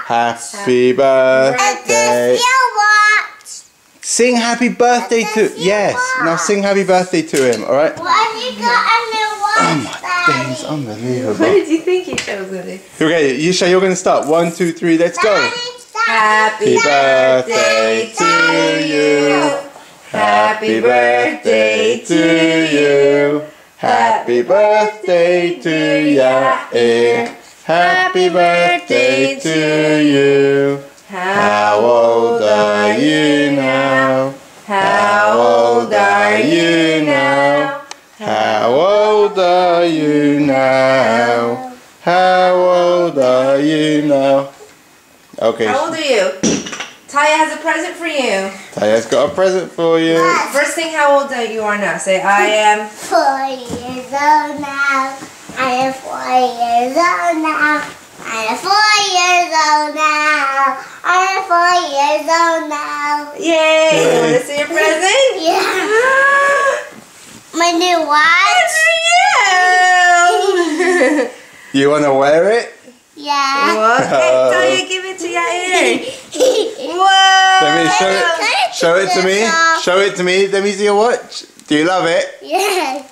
Happy birthday. Sing happy birthday to... Yes. Now sing happy birthday to him, alright? What have you got on the watch? Oh my days, unbelievable. What did you think he chose with it? Okay, Yisha, you're going to start. 1, 2, 3, let's go. Happy birthday to you. Happy birthday to you. Happy birthday to Yair. Happy birthday to you. How old are you now? How old are you now? How old are you now? How old are you now? Okay. How old are you? Taya has a present for you. Taya's got a present for you. First thing, how old are you are now? Say, I am 4 years old now. I am 4 years old now. I am 4 years old now. I am 4 years old now. Yay! You want to see your present? Yeah. My new watch? You! You want to wear it? Yeah. What? Hey, Taya, give it to Yair. Whoa! Let me show it to me. Show it to me. Let me see your watch. Do you love it? Yes.